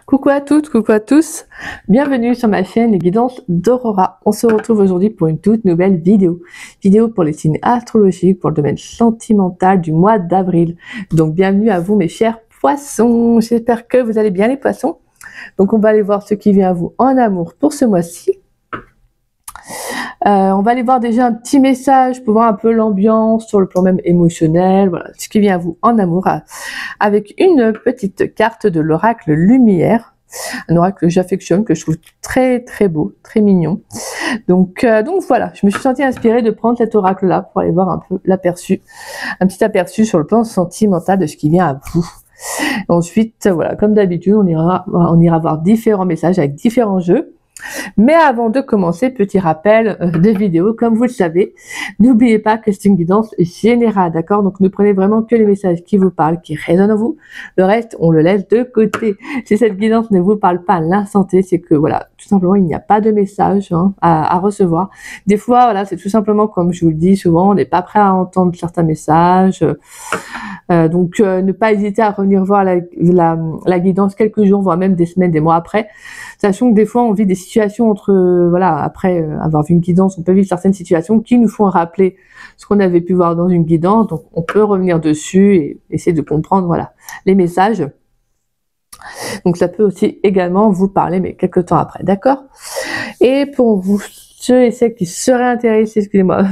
Coucou à toutes, coucou à tous, bienvenue sur ma chaîne Les Guidances d'Aurora. On se retrouve aujourd'hui pour une toute nouvelle vidéo pour les signes astrologiques pour le domaine sentimental du mois d'avril. Donc bienvenue à vous mes chers poissons, j'espère que vous allez bien les poissons. Donc on va aller voir ce qui vient à vous en amour pour ce mois-ci. On va aller voir déjà un petit message pour voir un peu l'ambiance sur le plan même émotionnel, voilà, ce qui vient à vous en amour, avec une petite carte de l'oracle Lumière, un oracle que j'affectionne, que je trouve très très beau, très mignon. Donc voilà, je me suis sentie inspirée de prendre cet oracle-là pour aller voir un peu l'aperçu, un petit aperçu sur le plan sentimental de ce qui vient à vous. Ensuite, voilà, comme d'habitude, on ira voir différents messages avec différents jeux. Mais avant de commencer, petit rappel de vidéo, comme vous le savez, n'oubliez pas que c'est une guidance générale, d'accord? Donc ne prenez vraiment que les messages qui vous parlent, qui résonnent en vous. Le reste, on le laisse de côté. Si cette guidance ne vous parle pas à l'instant T, c'est que voilà, tout simplement, il n'y a pas de message à recevoir. Des fois, voilà, c'est tout simplement comme je vous le dis souvent, on n'est pas prêt à entendre certains messages. Donc ne pas hésiter à revenir voir la guidance quelques jours, voire même des semaines, des mois après, sachant que des fois on vit des situations voilà, après avoir vu une guidance, on peut vivre certaines situations qui nous font rappeler ce qu'on avait pu voir dans une guidance, donc on peut revenir dessus et essayer de comprendre, voilà, les messages. Donc ça peut aussi également vous parler, mais quelques temps après, d'accord? Et pour vous, ceux et celles qui seraient intéressés, excusez-moi,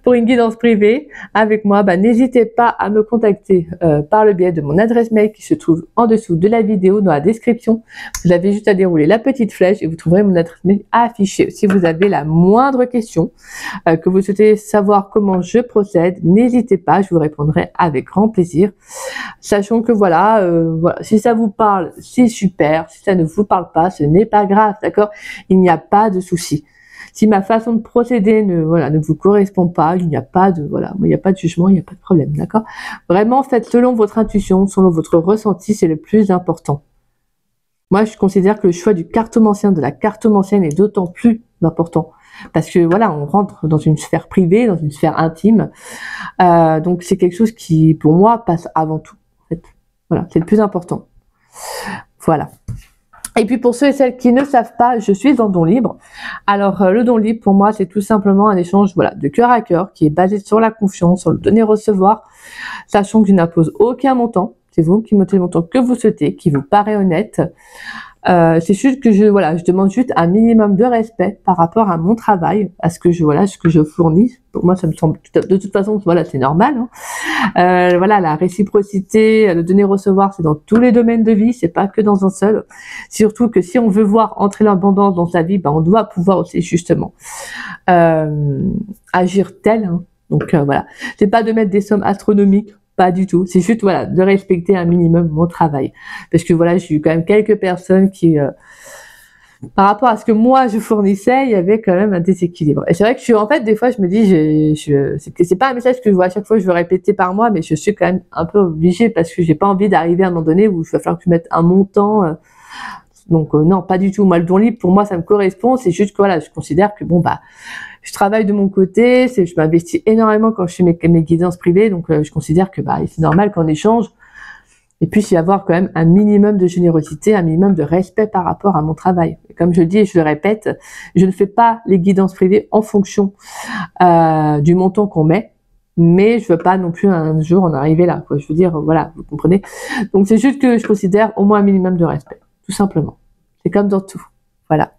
pour une guidance privée avec moi, n'hésitez pas à me contacter par le biais de mon adresse mail qui se trouve en dessous de la vidéo dans la description. Vous avez juste à dérouler la petite flèche et vous trouverez mon adresse mail affichée. Si vous avez la moindre question, que vous souhaitez savoir comment je procède, n'hésitez pas, je vous répondrai avec grand plaisir. Sachant que voilà, si ça vous parle, c'est super. Si ça ne vous parle pas, ce n'est pas grave, d'accord? Il n'y a pas de souci. Si ma façon de procéder ne vous correspond pas, il n'y a pas de jugement, il n'y a pas de problème, d'accord? Vraiment, faites selon votre intuition, selon votre ressenti, c'est le plus important. Moi, je considère que le choix de la cartomancienne est d'autant plus important. Parce que voilà, on rentre dans une sphère privée, dans une sphère intime. Donc c'est quelque chose qui, pour moi, passe avant tout. En fait. Voilà, c'est le plus important. Voilà. Et puis pour ceux et celles qui ne savent pas, je suis en don libre. Alors le don libre pour moi c'est tout simplement un échange de cœur à cœur qui est basé sur la confiance, sur le donner-recevoir, sachant que je n'impose aucun montant. C'est vous qui mettez le montant que vous souhaitez, qui vous paraît honnête. C'est juste que je demande juste un minimum de respect par rapport à mon travail, à ce que je fournis. Pour moi, ça me semble de toute façon, c'est normal. La réciprocité, le donner-recevoir, c'est dans tous les domaines de vie, c'est pas que dans un seul. Surtout que si on veut voir entrer l'abondance dans sa vie, on doit pouvoir aussi justement agir tel. Donc voilà, c'est pas de mettre des sommes astronomiques. Pas du tout, c'est juste de respecter un minimum mon travail, parce que j'ai eu quand même quelques personnes qui par rapport à ce que moi je fournissais, il y avait quand même un déséquilibre. Et c'est vrai que en fait des fois je me dis c'est pas un message que à chaque fois je veux répéter par mois, mais je suis quand même un peu obligée parce que j'ai pas envie d'arriver à un moment donné où il va falloir que je mette un montant. Donc non, pas du tout. Moi le don libre pour moi ça me correspond, c'est juste que je considère que je travaille de mon côté, je m'investis énormément quand je fais mes guidances privées, donc je considère que c'est normal qu'en échange, il puisse y avoir quand même un minimum de générosité, un minimum de respect par rapport à mon travail. Et comme je le dis et je le répète, je ne fais pas les guidances privées en fonction du montant qu'on met, mais je veux pas non plus un jour en arriver là, quoi. Je veux dire, vous comprenez. Donc c'est juste que je considère au moins un minimum de respect, tout simplement. C'est comme dans tout, voilà.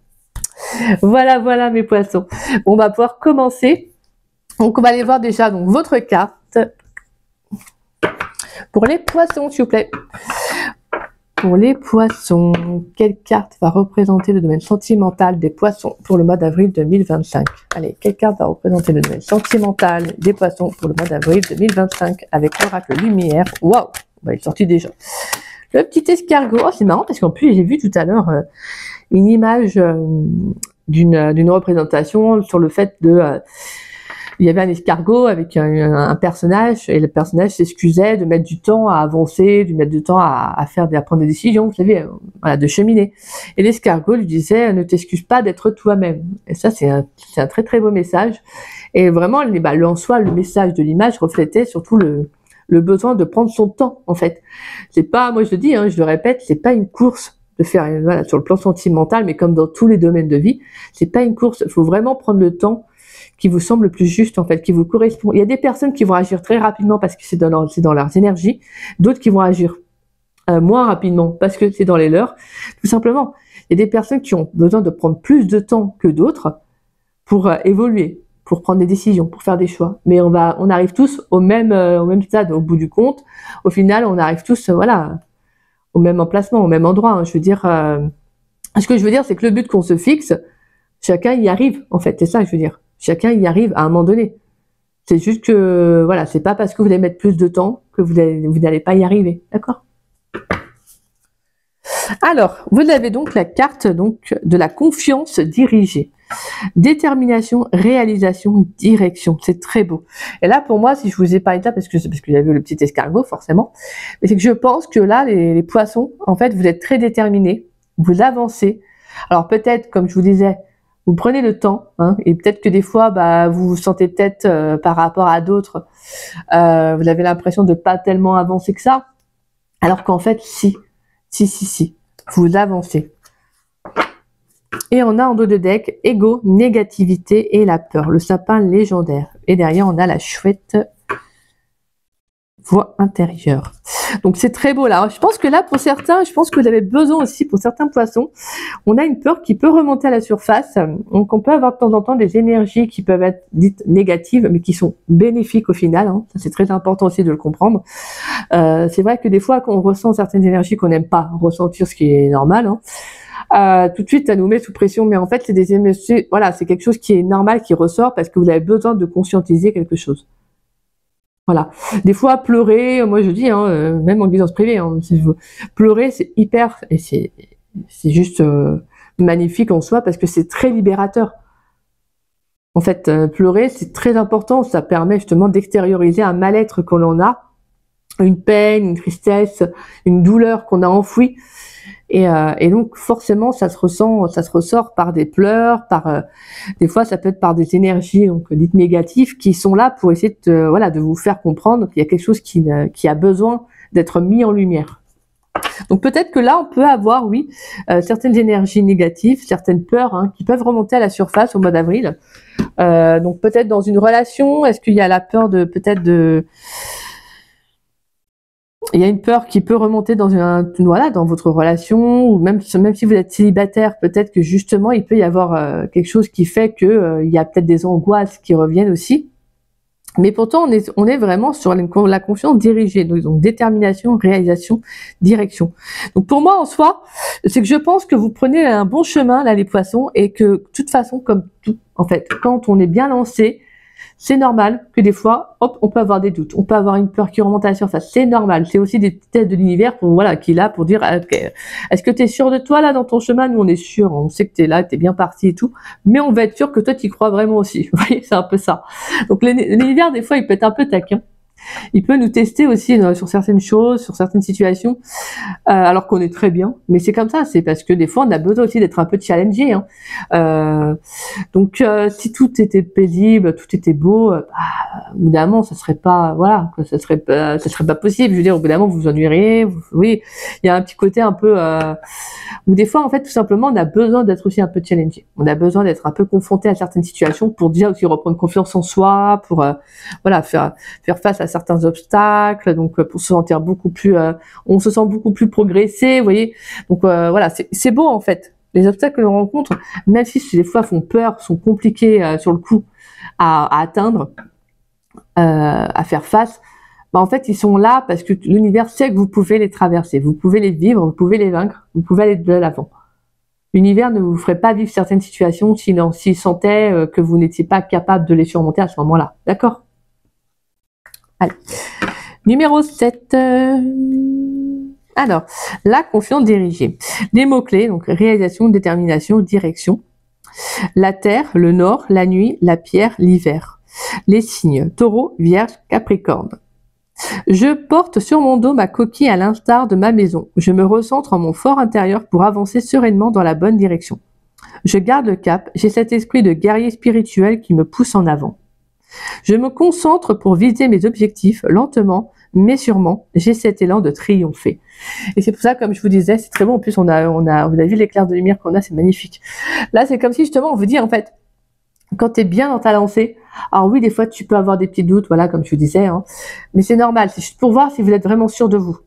Voilà mes poissons. On va pouvoir commencer. Donc on va aller voir déjà votre carte pour les poissons, s'il vous plaît. Pour les poissons, quelle carte va représenter le domaine sentimental des poissons pour le mois d'avril 2025? Allez, quelle carte va représenter le domaine sentimental des poissons pour le mois d'avril 2025 avec l'oracle Lumière? Waouh, il est sorti déjà. Le petit escargot, c'est marrant parce qu'en plus j'ai vu tout à l'heure une image d'une représentation sur le fait il y avait un escargot avec un personnage et le personnage s'excusait de mettre du temps à avancer, de mettre du temps à prendre des décisions, vous savez, de cheminer. Et l'escargot lui disait ne t'excuse pas d'être toi-même. Et ça c'est un très très beau message. Et vraiment en soi le message de l'image reflétait surtout le besoin de prendre son temps en fait. C'est pas, moi je le dis, je le répète, c'est pas une course. de faire, voilà, sur le plan sentimental, mais comme dans tous les domaines de vie, c'est pas une course. Il faut vraiment prendre le temps qui vous semble le plus juste, en fait, qui vous correspond. Il y a des personnes qui vont agir très rapidement parce que c'est dans leurs énergies, d'autres qui vont agir moins rapidement parce que c'est dans les leurs. Tout simplement, il y a des personnes qui ont besoin de prendre plus de temps que d'autres pour évoluer, pour prendre des décisions, pour faire des choix. Mais on arrive tous au même stade, au bout du compte. Au final, on arrive tous, voilà, au même emplacement, au même endroit. Hein. Je veux dire, ce que je veux dire, c'est que le but qu'on se fixe, chacun y arrive, en fait. C'est ça que je veux dire. Chacun y arrive à un moment donné. C'est juste que, voilà, c'est pas parce que vous allez mettre plus de temps que vous n'allez pas y arriver. D'accord? Alors, vous avez donc la carte donc de la confiance dirigée. Détermination, réalisation, direction. C'est très beau. Et là, pour moi, si je vous ai parlé de ça, parce que vous avez vu le petit escargot, forcément, mais c'est que je pense que là, les poissons, en fait, vous êtes très déterminés, vous avancez. Alors peut-être, comme je vous disais, vous prenez le temps, hein, et peut-être que des fois, vous vous sentez peut-être par rapport à d'autres, vous avez l'impression de pas tellement avancer que ça, alors qu'en fait, si, vous avancez. Et on a en dos de deck ego, négativité et la peur, le sapin légendaire. Et derrière, on a la chouette voix intérieure. Donc c'est très beau là. Je pense que là, pour certains, je pense que vous avez besoin aussi, pour certains poissons, on a une peur qui peut remonter à la surface. Donc on peut avoir de temps en temps des énergies qui peuvent être dites négatives, mais qui sont bénéfiques au final. Hein. Ça, c'est très important aussi de le comprendre. C'est vrai que des fois, quand on ressent certaines énergies qu'on n'aime pas ressentir, ce qui est normal, hein, tout de suite, ça nous met sous pression. Mais en fait, c'est des émotions, voilà, c'est quelque chose qui est normal, qui ressort parce que vous avez besoin de conscientiser quelque chose. Voilà. Des fois, pleurer, moi je dis, hein, même en guidance privée, hein, pleurer, c'est hyper, et c'est juste magnifique en soi parce que c'est très libérateur. En fait, pleurer, c'est très important. Ça permet justement d'extérioriser un mal-être que l'on a, une peine, une tristesse, une douleur qu'on a enfouie. Et donc forcément ça se ressort par des pleurs, des fois ça peut être par des énergies donc dites négatives qui sont là pour essayer de vous faire comprendre qu'il y a quelque chose qui a besoin d'être mis en lumière. Donc peut-être que là on peut avoir certaines énergies négatives, certaines peurs qui peuvent remonter à la surface au mois d'avril. Donc peut-être dans une relation, est-ce qu'il y a la peur il y a une peur qui peut remonter dans votre relation, ou même si vous êtes célibataire, peut-être que justement il peut y avoir quelque chose qui fait que il y a peut-être des angoisses qui reviennent aussi. Mais pourtant on est vraiment sur la confiance dirigée, donc détermination, réalisation, direction. Donc pour moi en soi, c'est que je pense que vous prenez un bon chemin là les poissons, et que de toute façon, comme tout en fait, quand on est bien lancé, c'est normal que des fois, hop, on peut avoir des doutes, on peut avoir une peur qui remonte à la surface. C'est normal. C'est aussi des tests de l'univers qui est là pour dire, okay, est-ce que tu es sûr de toi là dans ton chemin? Nous, on est sûr, on sait que tu es là, que tu es bien parti et tout, mais on va être sûr que toi, tu y crois vraiment aussi. Vous voyez, c'est un peu ça. Donc l'univers, des fois, il peut être un peu taquin. Il peut nous tester aussi sur certaines choses, sur certaines situations, alors qu'on est très bien. Mais c'est comme ça, c'est parce que des fois, on a besoin aussi d'être un peu challengé. Donc, si tout était paisible, tout était beau, au bout d'un moment, ça serait pas, ça serait pas possible. Je veux dire, au bout d'un moment, vous vous ennuieriez. Oui, il y a un petit côté un peu où des fois, en fait, tout simplement, on a besoin d'être aussi un peu challengé. On a besoin d'être un peu confronté à certaines situations pour déjà aussi reprendre confiance en soi, pour faire face à certains obstacles, donc pour se sentir beaucoup plus, on se sent beaucoup plus progressé, vous voyez. Donc c'est beau en fait. Les obstacles que l'on rencontre, même si des fois font peur, sont compliqués sur le coup à atteindre, à faire face, en fait ils sont là parce que l'univers sait que vous pouvez les traverser, vous pouvez les vivre, vous pouvez les vaincre, vous pouvez aller de l'avant. L'univers ne vous ferait pas vivre certaines situations s'il sentait que vous n'étiez pas capable de les surmonter à ce moment-là. D'accord ? Allez. Numéro 7. Alors, la confiance dirigée. Les mots-clés, donc réalisation, détermination, direction. La terre, le nord, la nuit, la pierre, l'hiver. Les signes, taureau, vierge, capricorne. Je porte sur mon dos ma coquille à l'instar de ma maison. Je me recentre en mon fort intérieur pour avancer sereinement dans la bonne direction. Je garde le cap, j'ai cet esprit de guerrier spirituel qui me pousse en avant. Je me concentre pour viser mes objectifs lentement, mais sûrement, j'ai cet élan de triompher. Et c'est pour ça, comme je vous disais, c'est très bon. En plus, vous avez vu l'éclair de lumière qu'on a, c'est magnifique. Là, c'est comme si justement, on vous dit en fait, quand tu es bien dans ta lancée, alors oui, des fois, tu peux avoir des petits doutes, voilà, comme je vous disais, hein, mais c'est normal. C'est juste pour voir si vous êtes vraiment sûr de vous.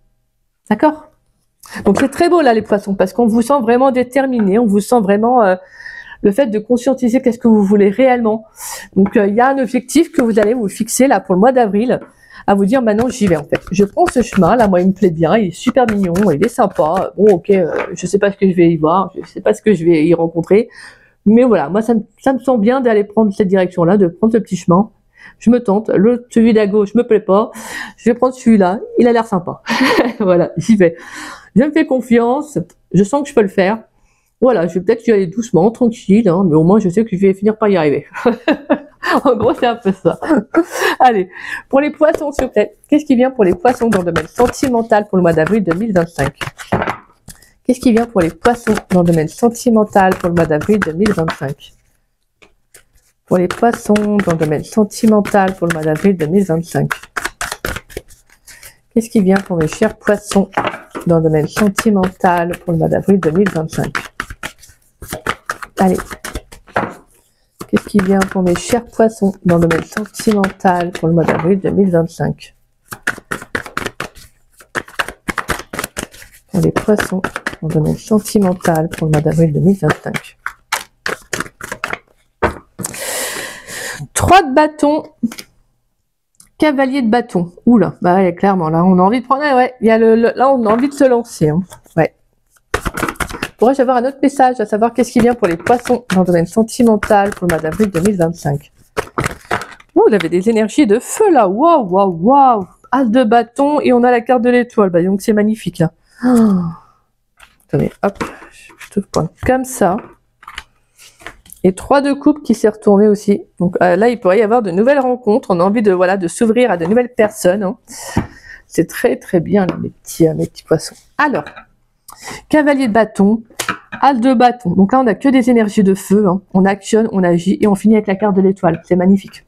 D'accord? Donc, c'est très beau, là, les poissons, parce qu'on vous sent vraiment déterminé, on vous sent vraiment le fait de conscientiser qu'est-ce que vous voulez réellement. Donc, il y a un objectif que vous allez vous fixer, là, pour le mois d'avril, à vous dire, maintenant, j'y vais, en fait. Je prends ce chemin, là, moi, il me plaît bien, il est super mignon, il est sympa. Bon, ok, je sais pas ce que je vais y voir, je sais pas ce que je vais y rencontrer. Mais voilà, moi, ça me sent bien d'aller prendre cette direction-là, de prendre ce petit chemin. Je me tente. Celui d'à gauche me plaît pas. Je vais prendre celui-là. Il a l'air sympa. Voilà, j'y vais. Je me fais confiance. Je sens que je peux le faire. Voilà, je vais peut-être y aller doucement, tranquille, hein, mais au moins, je sais que je vais finir par y arriver. En gros, c'est un peu ça. Allez, pour les poissons, s'il vous plaît. Qu'est-ce qui vient pour les poissons dans le domaine sentimental pour le mois d'avril 2025? Qu'est-ce qui vient pour les poissons dans le domaine sentimental pour le mois d'avril 2025? Pour les poissons dans le domaine sentimental pour le mois d'avril 2025. Qu'est-ce qui vient pour mes chers poissons dans le domaine sentimental pour le mois d'avril 2025? Allez. Qu'est-ce qui vient pour mes chers poissons dans le domaine sentimental pour le mois d'avril 2025? Pour les poissons dans le domaine sentimental pour le mois d'avril 2025. 3 de bâton, cavalier de bâton. Oula, bah ouais, clairement, là, on a envie de prendre, ouais, il y a là, on a envie de se lancer, hein. Ouais. Pourrais-je avoir un autre message, à savoir qu'est-ce qui vient pour les poissons dans le domaine sentimental pour le mois d'avril 2025? Oh, vous avez des énergies de feu, là. Waouh, waouh, waouh. As de bâton, et on a la carte de l'étoile. Bah, donc, c'est magnifique, là. Oh. Attendez, hop, je vais plutôt prendre comme ça. Et 3 de coupe qui s'est retourné aussi. Donc là, il pourrait y avoir de nouvelles rencontres. On a envie de, voilà, de s'ouvrir à de nouvelles personnes, hein. C'est très très bien, là, mes petits poissons. Alors, cavalier de bâton, as de bâton. Donc là, on n'a que des énergies de feu, hein. On actionne, on agit et on finit avec la carte de l'étoile. C'est magnifique.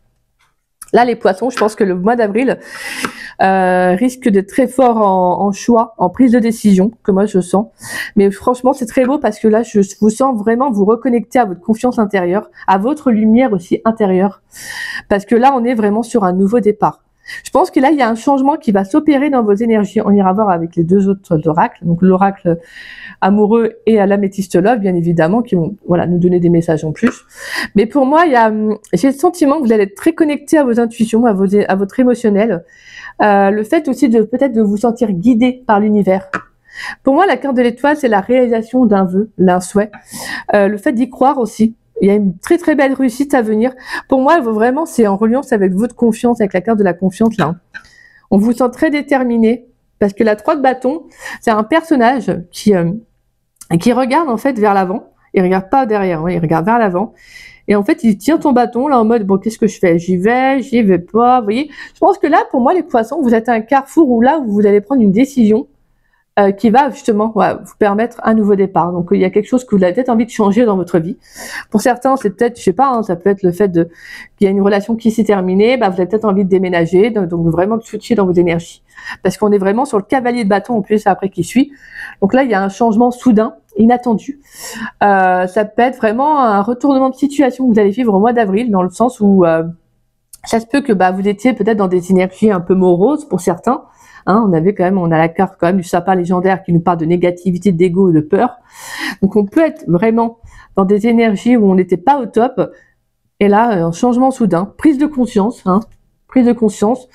Là, les poissons, je pense que le mois d'avril risque d'être très fort en choix, en prise de décision, que moi je sens. Mais franchement, c'est très beau parce que là, je vous sens vraiment vous reconnecter à votre confiance intérieure, à votre lumière aussi intérieure. Parce que là, on est vraiment sur un nouveau départ. Je pense que là, il y a un changement qui va s'opérer dans vos énergies. On ira voir avec les 2 autres oracles, donc l'oracle amoureux et l'améthyste love, bien évidemment, qui vont, voilà, nous donner des messages en plus. Mais pour moi, j'ai le sentiment que vous allez être très connecté à vos intuitions, à votre émotionnel. Le fait aussi de peut-être de vous sentir guidé par l'univers. Pour moi, la carte de l'étoile, c'est la réalisation d'un vœu, d'un souhait. Le fait d'y croire aussi. Il y a une très très belle réussite à venir. Pour moi, vraiment, c'est en reliance avec votre confiance, avec la carte de la confiance là. On vous sent très déterminé parce que la 3 de bâton, c'est un personnage qui regarde en fait vers l'avant. Il regarde pas derrière, hein, il regarde vers l'avant. Et en fait, il tient ton bâton là en mode bon, qu'est-ce que je fais? J'y vais pas. Vous voyez? Je pense que là, pour moi, les poissons, vous êtes à un carrefour où là, vous allez prendre une décision qui va justement vous permettre un nouveau départ. Donc il y a quelque chose que vous avez peut-être envie de changer dans votre vie. Pour certains, c'est peut-être, je sais pas, hein, ça peut être le fait qu'il y a une relation qui s'est terminée, bah, vous avez peut-être envie de déménager, donc vraiment de switcher dans vos énergies. Parce qu'on est vraiment sur le cavalier de bâton en plus après qui suit. Donc là, il y a un changement soudain, inattendu. Ça peut être vraiment un retournement de situation que vous allez vivre au mois d'avril, dans le sens où ça se peut que vous étiez peut-être dans des énergies un peu moroses pour certains. Hein, on a la carte quand même du sapin légendaire qui nous parle de négativité, d'ego, de peur. Donc on peut être vraiment dans des énergies où on n'était pas au top. Et là, un changement soudain, prise de conscience, hein, prise de conscience.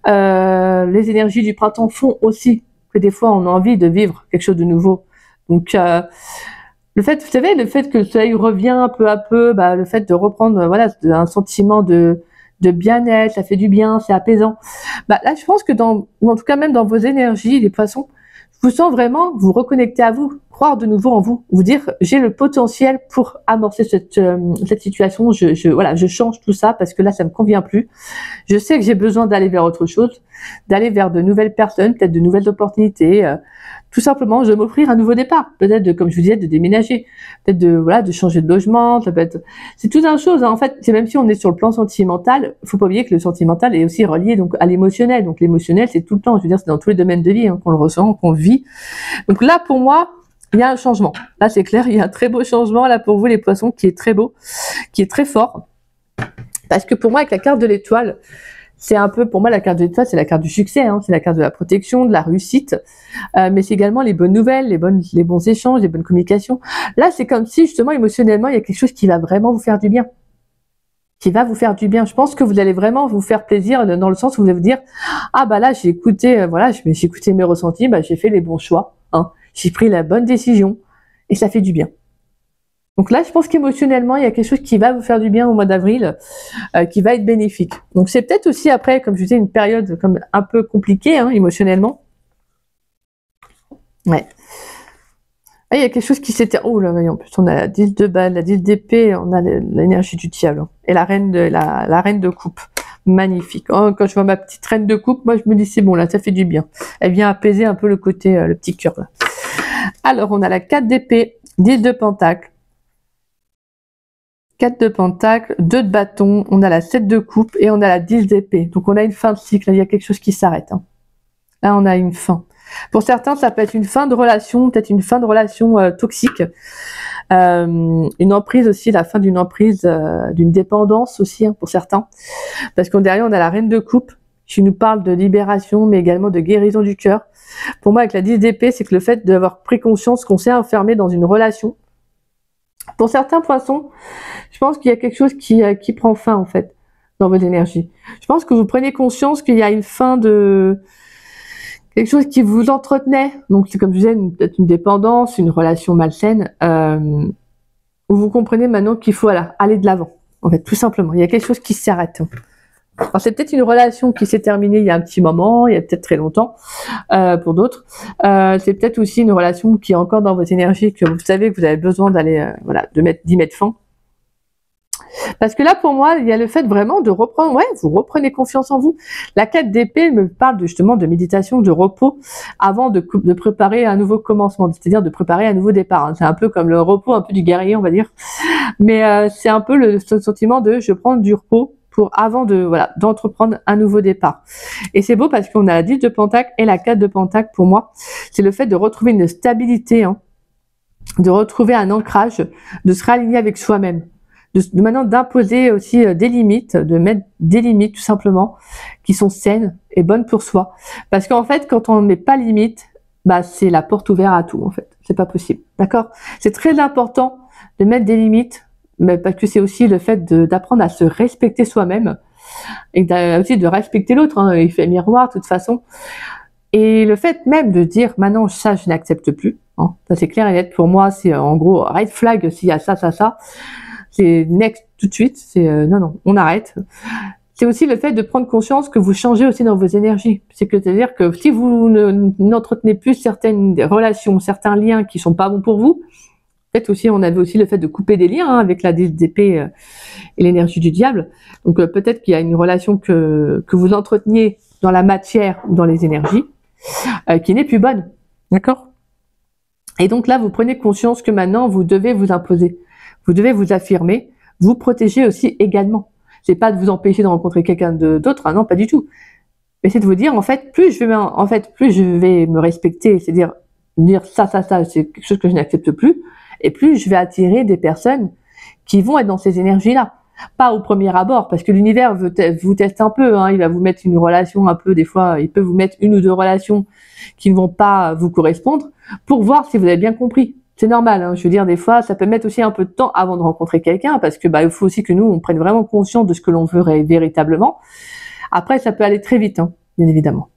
Les énergies du printemps font aussi que des fois on a envie de vivre quelque chose de nouveau. Donc le fait, vous savez, le fait que le soleil revient peu à peu, le fait de reprendre, voilà, un sentiment de bien-être, ça fait du bien, c'est apaisant. Là, je pense que ou en tout cas même dans vos énergies, les poissons, je vous sens vraiment vous reconnecter à vous, croire de nouveau en vous, vous dire j'ai le potentiel pour amorcer cette situation, voilà, je change tout ça parce que là ça me convient plus. Je sais que j'ai besoin d'aller vers autre chose, d'aller vers de nouvelles personnes, peut-être de nouvelles opportunités. Tout simplement, je vais m'offrir un nouveau départ, peut-être comme je vous disais, de déménager, peut-être de changer de logement, ça peut être, c'est tout un chose, hein. En fait, c'est même si on est sur le plan sentimental, faut pas oublier que le sentimental est aussi relié donc à l'émotionnel. Donc l'émotionnel, c'est tout le temps, je veux dire, c'est dans tous les domaines de vie, hein, qu'on le ressent, qu'on le vit. Donc là, pour moi, il y a un changement. Là, c'est clair, il y a un très beau changement là pour vous les poissons, qui est très beau, qui est très fort, parce que pour moi, avec la carte de l'étoile, c'est un peu, pour moi, la carte de l'étoile, c'est la carte du succès, hein, c'est la carte de la protection, de la réussite, mais c'est également les bonnes nouvelles, les bons échanges, les bonnes communications. Là, c'est comme si, justement, émotionnellement, il y a quelque chose qui va vraiment vous faire du bien. Qui va vous faire du bien. Je pense que vous allez vraiment vous faire plaisir dans le sens où vous allez vous dire, ah bah là, j'ai écouté, voilà, j'ai écouté mes ressentis, bah j'ai fait les bons choix, hein, j'ai pris la bonne décision, et ça fait du bien. Donc là, je pense qu'émotionnellement, il y a quelque chose qui va vous faire du bien au mois d'avril, qui va être bénéfique. Donc c'est peut-être aussi après, comme je disais, une période comme un peu compliquée, hein, émotionnellement. Ouais. Ah, il y a quelque chose qui s'était... Oh là, voyons, en plus on a la 10 de balle, la 10 d'épée, on a l'énergie du diable. Et la reine de coupe. Magnifique. Oh, quand je vois ma petite reine de coupe, moi je me dis c'est bon là, ça fait du bien. Elle vient apaiser un peu le côté, le petit cœur là. Alors on a la 4 d'épée, 10 de pentacle, 4 de pentacle, 2 de bâton, on a la 7 de coupe et on a la 10 d'épée. Donc on a une fin de cycle, il y a quelque chose qui s'arrête. Hein. Là on a une fin. Pour certains, ça peut être une fin de relation, peut-être une fin de relation toxique, une emprise aussi, la fin d'une emprise, d'une dépendance aussi, hein, pour certains. Parce qu'en derrière, on a la reine de coupe qui nous parle de libération, mais également de guérison du cœur. Pour moi, avec la 10 d'épée, c'est que le fait d'avoir pris conscience qu'on s'est enfermé dans une relation. Pour certains poissons, je pense qu'il y a quelque chose qui prend fin, en fait, dans vos énergies. Je pense que vous prenez conscience qu'il y a une fin de... quelque chose qui vous entretenait, donc c'est comme je disais, peut-être une dépendance, une relation malsaine, où vous comprenez maintenant qu'il faut aller de l'avant, en fait, tout simplement. Il y a quelque chose qui s'arrête. Alors c'est peut-être une relation qui s'est terminée il y a un petit moment, il y a peut-être très longtemps, pour d'autres. C'est peut-être aussi une relation qui est encore dans vos énergies, que vous savez que vous avez besoin d'aller, d'y mettre fin. Parce que là, pour moi, il y a le fait vraiment de reprendre, vous reprenez confiance en vous. La 4 d'épée me parle justement de méditation, de repos, avant de préparer un nouveau commencement, c'est-à-dire de préparer un nouveau départ. Hein. C'est un peu comme le repos, un peu du guerrier, on va dire. Mais c'est un peu le sentiment de je prends du repos avant d'entreprendre un nouveau départ. Et c'est beau parce qu'on a la 10 de pentacle et la 4 de pentacle pour moi. C'est le fait de retrouver une stabilité, hein, de retrouver un ancrage, de se réaligner avec soi-même. De maintenant d'imposer aussi des limites, de mettre des limites tout simplement qui sont saines et bonnes pour soi. Parce qu'en fait, quand on ne met pas limite, c'est la porte ouverte à tout en fait. C'est pas possible, d'accord? C'est très important de mettre des limites, mais parce que c'est aussi le fait d'apprendre à se respecter soi-même et aussi de respecter l'autre. Hein, il fait miroir de toute façon. Et le fait même de dire maintenant ça je n'accepte plus. Hein, ça c'est clair et net pour moi. C'est en gros red flag s'il y a ça. C'est next tout de suite, c'est non, on arrête. C'est aussi le fait de prendre conscience que vous changez aussi dans vos énergies. C'est-à-dire que si vous n'entretenez plus certaines relations, certains liens qui sont pas bons pour vous, peut-être aussi, on avait aussi le fait de couper des liens, hein, avec la 10 d'épée et l'énergie du diable. Donc peut-être qu'il y a une relation que vous entreteniez dans la matière ou dans les énergies qui n'est plus bonne, d'accord? Et donc là, vous prenez conscience que maintenant, vous devez vous imposer. Vous devez vous affirmer, vous protéger aussi également. C'est pas de vous empêcher de rencontrer quelqu'un d'autre, hein, non, pas du tout. Mais c'est de vous dire, en fait, plus je vais me respecter, c'est-à-dire dire ça, c'est quelque chose que je n'accepte plus, et plus je vais attirer des personnes qui vont être dans ces énergies-là. Pas au premier abord, parce que l'univers vous teste un peu, hein, il va vous mettre une relation un peu, des fois, il peut vous mettre une ou deux relations qui ne vont pas vous correspondre, pour voir si vous avez bien compris. C'est normal, hein, je veux dire, des fois, ça peut mettre aussi un peu de temps avant de rencontrer quelqu'un, parce que il faut aussi que nous, on prenne vraiment conscience de ce que l'on veut véritablement. Après, ça peut aller très vite, hein, bien évidemment.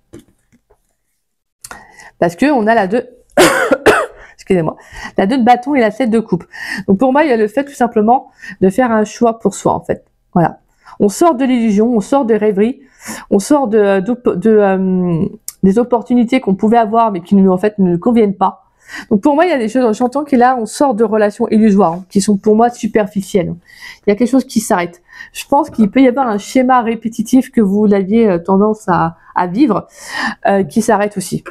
Parce que on a la 2, excusez-moi, la 2 de bâton et la 7 de coupe. Donc pour moi, il y a le fait tout simplement de faire un choix pour soi, en fait. Voilà. On sort de l'illusion, on sort des rêveries, on sort des opportunités qu'on pouvait avoir, mais qui en fait ne nous conviennent pas. Donc pour moi, il y a des choses, j'entends que là, on sort de relations illusoires, hein, qui sont pour moi superficielles. Il y a quelque chose qui s'arrête. Je pense qu'il peut y avoir un schéma répétitif que vous aviez tendance à vivre, qui s'arrête aussi.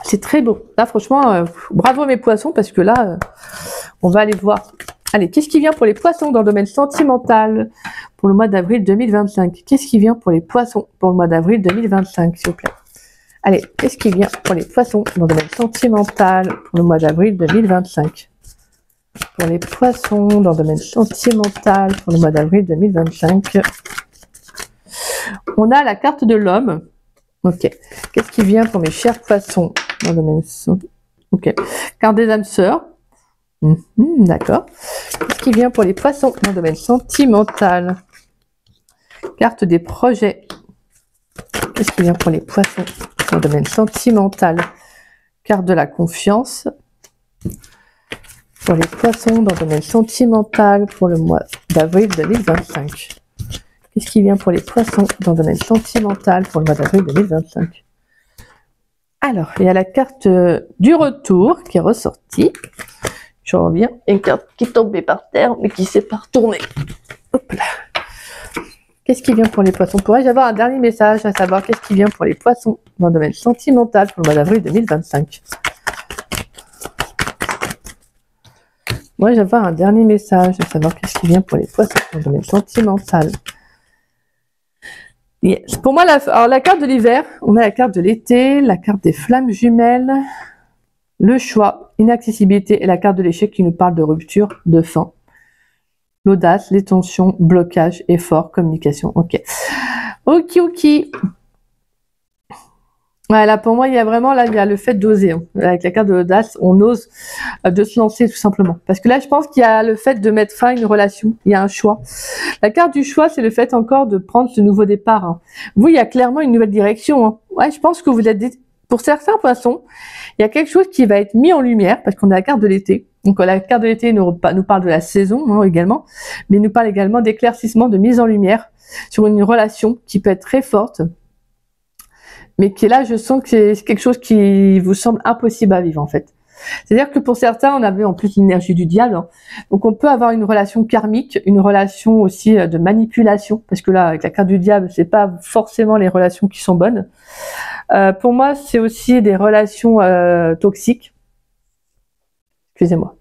C'est très beau. Là, franchement, bravo mes poissons, parce que là, on va aller voir. Allez, qu'est-ce qui vient pour les poissons dans le domaine sentimental pour le mois d'avril 2025? Qu'est-ce qui vient pour les poissons pour le mois d'avril 2025, s'il vous plaît? Allez, qu'est-ce qui vient pour les poissons dans le domaine sentimental pour le mois d'avril 2025? Pour les poissons dans le domaine sentimental pour le mois d'avril 2025. On a la carte de l'homme. Ok. Qu'est-ce qui vient pour mes chers poissons dans le domaine sentimental? Ok. Carte des âmes sœurs. D'accord. Qu'est-ce qui vient pour les poissons dans le domaine sentimental? Carte des projets. Qu'est-ce qui vient pour les poissons dans le domaine sentimental? Carte de la confiance. Pour les poissons dans le domaine sentimental pour le mois d'avril 2025. Qu'est-ce qui vient pour les poissons dans le domaine sentimental pour le mois d'avril 2025? Alors, il y a la carte du retour qui est ressortie. Je reviens. Une carte qui est tombée par terre, mais qui s'est pas retournée. Hop là. Qu'est-ce qui vient pour les poissons? Pourrais-je avoir un dernier message, à savoir qu'est-ce qui vient pour les poissons dans le domaine sentimental pour le mois d'avril 2025? Pourrais-je avoir un dernier message, à savoir qu'est-ce qui vient pour les poissons dans le domaine sentimental? Yes. Pour moi, alors la carte de l'hiver, on a la carte de l'été, la carte des flammes jumelles, le choix, inaccessibilité et la carte de l'échec qui nous parle de rupture, de fin. L'audace, les tensions, blocage, effort, communication. Ok. Ok, ok. Voilà, pour moi, il y a vraiment, là, il y a le fait d'oser. Hein. Avec la carte de l'audace, on ose de se lancer tout simplement. Parce que là, je pense qu'il y a le fait de mettre fin à une relation. Il y a un choix. La carte du choix, c'est le fait encore de prendre ce nouveau départ. Hein. Vous, il y a clairement une nouvelle direction. Hein. Ouais, je pense que vous êtes... Pour certains poissons, il y a quelque chose qui va être mis en lumière, parce qu'on a la carte de l'été. Donc la carte de l'été nous parle de la saison hein, également, mais nous parle également d'éclaircissement, de mise en lumière sur une relation qui peut être très forte, mais qui est là, je sens que c'est quelque chose qui vous semble impossible à vivre en fait. C'est-à-dire que pour certains, on avait en plus l'énergie du diable, hein. Donc on peut avoir une relation karmique, une relation aussi de manipulation, parce que là, avec la carte du diable, c'est pas forcément les relations qui sont bonnes. Pour moi, c'est aussi des relations toxiques. Excusez-moi.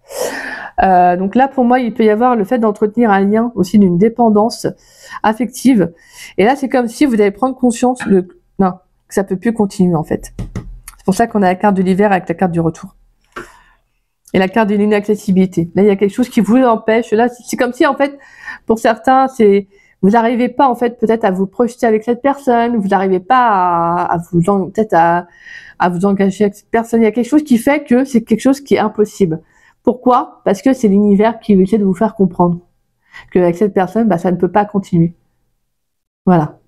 Donc là, pour moi, il peut y avoir le fait d'entretenir un lien aussi d'une dépendance affective. Et là, c'est comme si vous allez prendre conscience que ça peut plus continuer en fait. C'est pour ça qu'on a la carte de l'hiver avec la carte du retour. Et la carte de l'inaccessibilité. Là, il y a quelque chose qui vous empêche. Là, c'est comme si en fait, pour certains, vous n'arrivez pas en fait peut-être à vous projeter avec cette personne, vous n'arrivez pas à vous engager avec cette personne. Il y a quelque chose qui fait que c'est quelque chose qui est impossible. Pourquoi? Parce que c'est l'univers qui essaie de vous faire comprendre qu'avec cette personne, ça ne peut pas continuer. Voilà.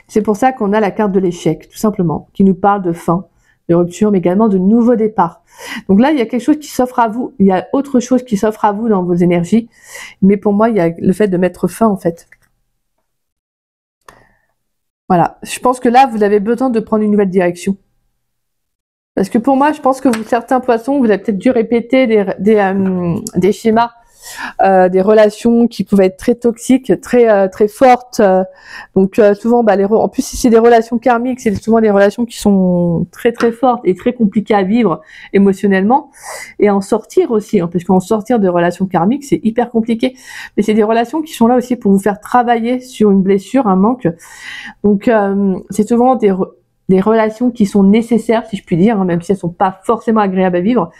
C'est pour ça qu'on a la carte de l'échec, tout simplement, qui nous parle de fin, de rupture, mais également de nouveau départ. Donc là, il y a quelque chose qui s'offre à vous. Il y a autre chose qui s'offre à vous dans vos énergies. Mais pour moi, il y a le fait de mettre fin, en fait. Voilà. Je pense que là, vous avez besoin de prendre une nouvelle direction. Parce que pour moi, je pense que certains poissons, vous avez peut-être dû répéter des schémas, des relations qui pouvaient être très toxiques, très fortes. Donc souvent, en plus si c'est des relations karmiques, c'est souvent des relations qui sont très fortes et très compliquées à vivre émotionnellement et en sortir aussi, hein, parce qu'en sortir de relations karmiques, c'est hyper compliqué. Mais c'est des relations qui sont là aussi pour vous faire travailler sur une blessure, un manque. Donc c'est souvent des relations qui sont nécessaires, si je puis dire, hein, même si elles sont pas forcément agréables à vivre.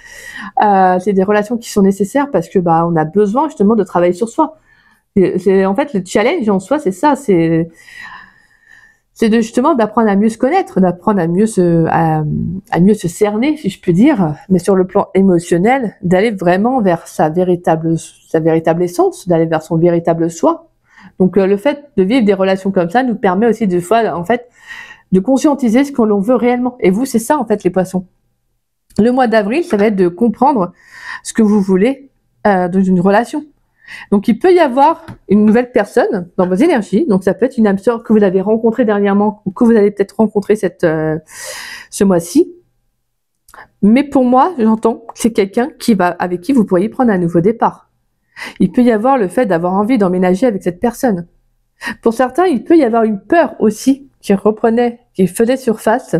C'est des relations qui sont nécessaires parce que on a besoin justement de travailler sur soi. C'est en fait le challenge en soi, c'est ça, c'est justement d'apprendre à mieux se connaître, d'apprendre à mieux se cerner, si je puis dire, mais sur le plan émotionnel, d'aller vraiment vers sa véritable essence, d'aller vers son véritable soi. Donc le fait de vivre des relations comme ça nous permet aussi des fois, en fait, de conscientiser ce que l'on veut réellement. Et vous, c'est ça, en fait, les poissons. Le mois d'avril, ça va être de comprendre ce que vous voulez dans une relation. Donc, il peut y avoir une nouvelle personne dans vos énergies. Donc, ça peut être une âme sœur que vous avez rencontrée dernièrement ou que vous allez peut-être rencontrer ce mois-ci. Mais pour moi, j'entends que c'est quelqu'un avec qui vous pourriez prendre un nouveau départ. Il peut y avoir le fait d'avoir envie d'emménager avec cette personne. Pour certains, il peut y avoir une peur aussi qui faisait surface.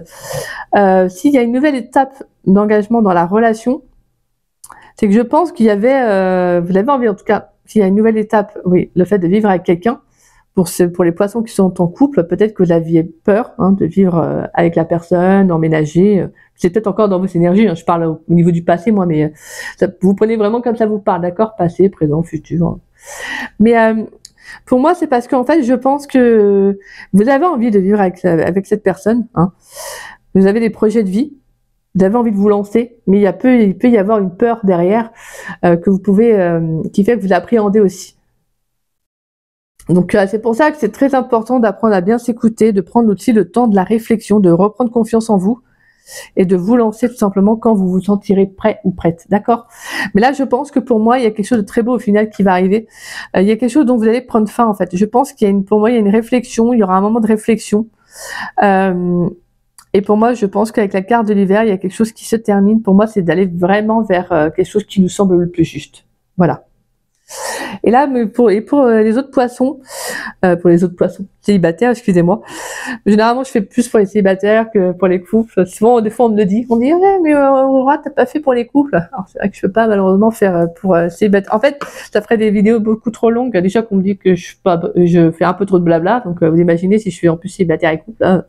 S'il y a une nouvelle étape d'engagement dans la relation, c'est que je pense qu'il y avait, vous l'avez envie en tout cas, s'il y a une nouvelle étape, oui, le fait de vivre avec quelqu'un, pour les poissons qui sont en couple, peut-être que vous aviez peur de vivre avec la personne, d'emménager. C'est peut-être encore dans vos énergies, je parle au niveau du passé moi, mais vous prenez vraiment comme ça vous parle, d'accord? Passé, présent, futur. Mais pour moi, c'est parce qu'en fait, je pense que vous avez envie de vivre avec cette personne. Vous avez des projets de vie, vous avez envie de vous lancer, mais il peut y avoir une peur derrière qui fait que vous appréhendez aussi. Donc c'est pour ça que c'est très important d'apprendre à bien s'écouter, de prendre aussi le temps de la réflexion, de reprendre confiance en vous et de vous lancer tout simplement quand vous vous sentirez prêt ou prête, d'accord? Mais là, je pense que pour moi, il y a quelque chose de très beau au final qui va arriver. Il y a quelque chose dont vous allez prendre fin en fait. Je pense pour moi, il y a une réflexion, il y aura un moment de réflexion. Et pour moi, je pense qu'avec la carte de l'hiver, il y a quelque chose qui se termine. Pour moi, c'est d'aller vraiment vers quelque chose qui nous semble le plus juste. Voilà. Et là, pour les autres poissons, célibataires, excusez-moi. Généralement, je fais plus pour les célibataires que pour les couples. Souvent, des fois, on me le dit. On dit, ouais, mais Aurora, t'as pas fait pour les couples. Alors, c'est vrai que je peux pas, malheureusement, faire pour célibataires. En fait, ça ferait des vidéos beaucoup trop longues. Déjà qu'on me dit que je fais un peu trop de blabla. Donc, vous imaginez si je suis en plus célibataire et couple, là.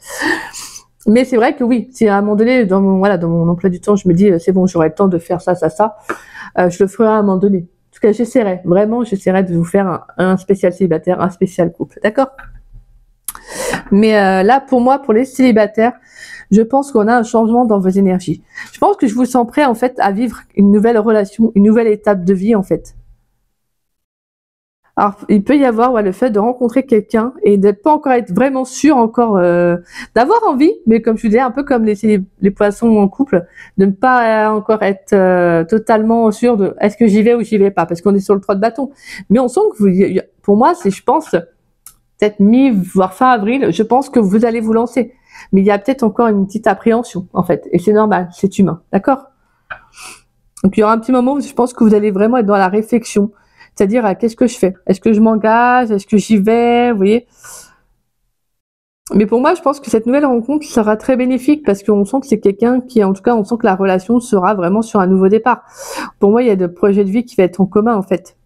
Mais c'est vrai que oui, si à un moment donné, dans mon emploi du temps, je me dis, c'est bon, j'aurai le temps de faire ça, je le ferai à un moment donné. En tout cas, j'essaierai de vous faire un spécial célibataire, un spécial couple, d'accord? Mais là, pour moi, pour les célibataires, je pense qu'on a un changement dans vos énergies. Je pense que je vous sens prêt, en fait, à vivre une nouvelle relation, une nouvelle étape de vie, en fait. Alors, il peut y avoir le fait de rencontrer quelqu'un et d'être pas encore être vraiment sûr encore d'avoir envie, mais comme je vous disais, un peu comme les poissons en couple, de ne pas encore être totalement sûr de est-ce que j'y vais ou j'y vais pas, parce qu'on est sur le 3 de bâton. Mais on sent que pour moi, je pense peut-être voire fin avril, je pense que vous allez vous lancer. Mais il y a peut-être encore une petite appréhension en fait, et c'est normal, c'est humain, d'accord? Donc il y aura un petit moment où je pense que vous allez vraiment être dans la réflexion. C'est-à-dire, qu'est-ce que je fais? Est-ce que je m'engage? Est-ce que j'y vais? Vous voyez? Mais pour moi, je pense que cette nouvelle rencontre sera très bénéfique parce qu'on sent que c'est quelqu'un en tout cas, on sent que la relation sera vraiment sur un nouveau départ. Pour moi, il y a des projets de vie qui vont être en commun, en fait.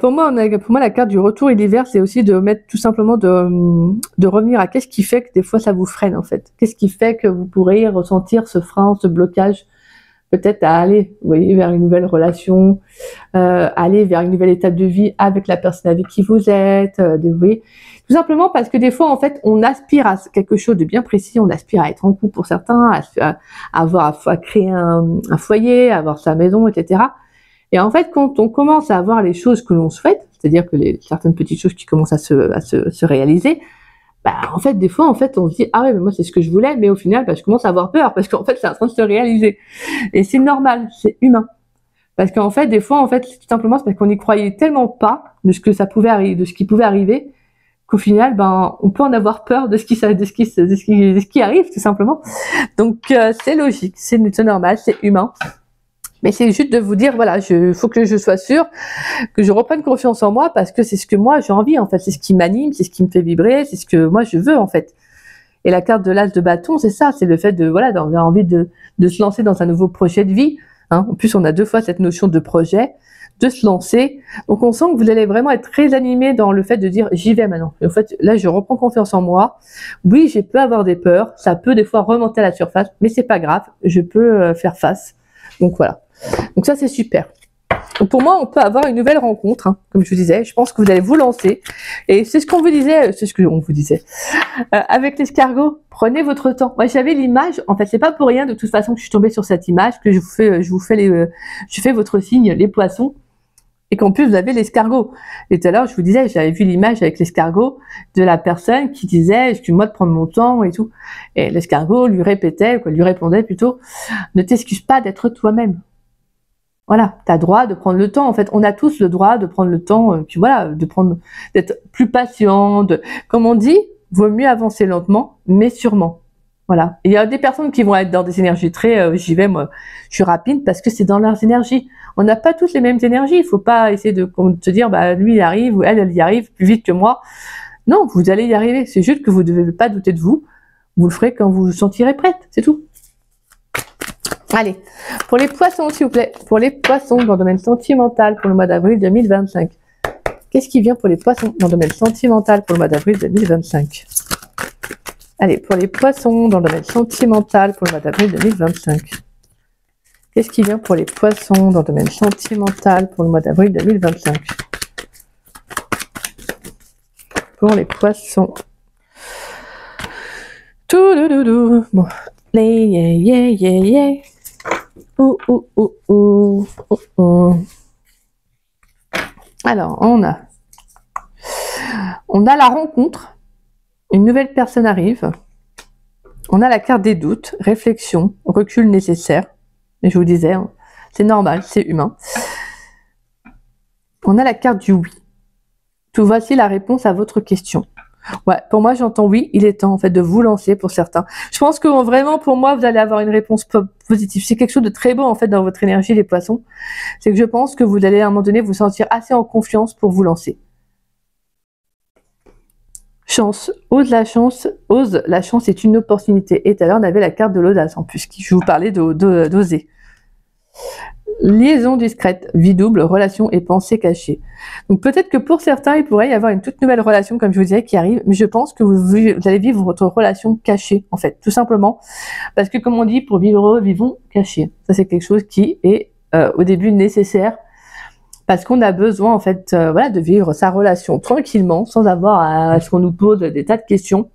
Pour moi, la carte du retour et l'hiver, c'est aussi de mettre tout simplement de revenir à qu'est-ce qui fait que des fois ça vous freine en fait. Qu'est-ce qui fait que vous pourriez ressentir ce frein, ce blocage, peut-être à aller, vous voyez, vers une nouvelle relation, aller vers une nouvelle étape de vie avec la personne avec qui vous êtes, vous voyez. Tout simplement parce que des fois, en fait, on aspire à quelque chose de bien précis, on aspire à être en couple pour certains, à créer un foyer, à avoir sa maison, etc. Et en fait, quand on commence à avoir les choses que l'on souhaite, c'est-à-dire que certaines petites choses qui commencent à se réaliser, en fait, des fois, en fait, on se dit, ah ouais, mais moi, c'est ce que je voulais, mais au final, je commence à avoir peur, parce qu'en fait, c'est en train de se réaliser. Et c'est normal, c'est humain. Parce qu'en fait, des fois, en fait, tout simplement, c'est parce qu'on n'y croyait tellement pas de ce que ça pouvait arriver, de ce qui pouvait arriver, qu'au final, on peut en avoir peur de ce qui arrive, tout simplement. Donc, c'est logique, c'est normal, c'est humain. Mais c'est juste de vous dire, voilà, faut que je sois sûre, que je reprenne confiance en moi, parce que c'est ce que moi j'ai envie, en fait. C'est ce qui m'anime, c'est ce qui me fait vibrer, c'est ce que moi je veux, en fait. Et la carte de l'as de bâton, c'est ça, c'est le fait d'avoir envie de se lancer dans un nouveau projet de vie. En plus, on a 2 fois cette notion de projet, de se lancer. Donc, on sent que vous allez vraiment être très animé dans le fait de dire, j'y vais maintenant. Et en fait, là, je reprends confiance en moi. Oui, j'ai peux avoir des peurs, ça peut des fois remonter à la surface, mais c'est pas grave, je peux faire face. Donc, voilà. Donc ça, c'est super. Donc pour moi, on peut avoir une nouvelle rencontre, comme je vous disais. Je pense que vous allez vous lancer. Et c'est ce qu'on vous disait, avec l'escargot, prenez votre temps. Moi, j'avais l'image, en fait, c'est pas pour rien de toute façon que je suis tombée sur cette image, que je fais votre signe, les poissons, et qu'en plus, vous avez l'escargot. Et tout à l'heure, je vous disais, j'avais vu l'image avec l'escargot de la personne qui disait, excuse-moi de prendre mon temps et tout. Et l'escargot lui répondait plutôt, ne t'excuse pas d'être toi-même. Voilà, tu as droit de prendre le temps. En fait, on a tous le droit de prendre le temps, puis voilà, d'être plus patient. Comme on dit, vaut mieux avancer lentement, mais sûrement. Voilà. Et il y a des personnes qui vont être dans des énergies très, j'y vais, moi, je suis rapide parce que c'est dans leurs énergies. On n'a pas tous les mêmes énergies. Il faut pas essayer de se dire, bah, lui, il arrive, ou elle y arrive plus vite que moi. Non, vous allez y arriver. C'est juste que vous ne devez pas douter de vous. Vous le ferez quand vous vous sentirez prête. C'est tout. Allez, pour les poissons, s'il vous plaît. Pour les poissons dans le domaine sentimental pour le mois d'avril 2025. Qu'est-ce qui vient pour les poissons dans le domaine sentimental pour le mois d'avril 2025? Allez, pour les poissons dans le domaine sentimental pour le mois d'avril 2025. Qu'est-ce qui vient pour les poissons dans le domaine sentimental pour le mois d'avril 2025? Pour les poissons. Tout bon. Yeah, yeah, yeah, yeah. Alors, on a la rencontre, une nouvelle personne arrive, on a la carte des doutes, réflexion, recul nécessaire, mais je vous disais, hein, c'est normal, c'est humain. On a la carte du oui. Tout voici la réponse à votre question. Ouais, pour moi, j'entends oui, il est temps en fait de vous lancer pour certains. Je pense que vraiment, pour moi, vous allez avoir une réponse positive. C'est quelque chose de très beau en fait dans votre énergie, les poissons. C'est que je pense que vous allez à un moment donné vous sentir assez en confiance pour vous lancer. Chance, ose la chance est une opportunité. Et tout à l'heure, on avait la carte de l'audace en plus, je vous parlais d'oser. Liaison discrète, vie double, relation et pensée cachée. Donc peut-être que pour certains, il pourrait y avoir une toute nouvelle relation, comme je vous disais, qui arrive, mais je pense que vous allez vivre votre relation cachée, en fait, tout simplement. Parce que comme on dit, pour vivre heureux, vivons cachés. Ça, c'est quelque chose qui est au début nécessaire, parce qu'on a besoin, en fait, voilà, de vivre sa relation tranquillement, sans avoir à ce qu'on nous pose des tas de questions.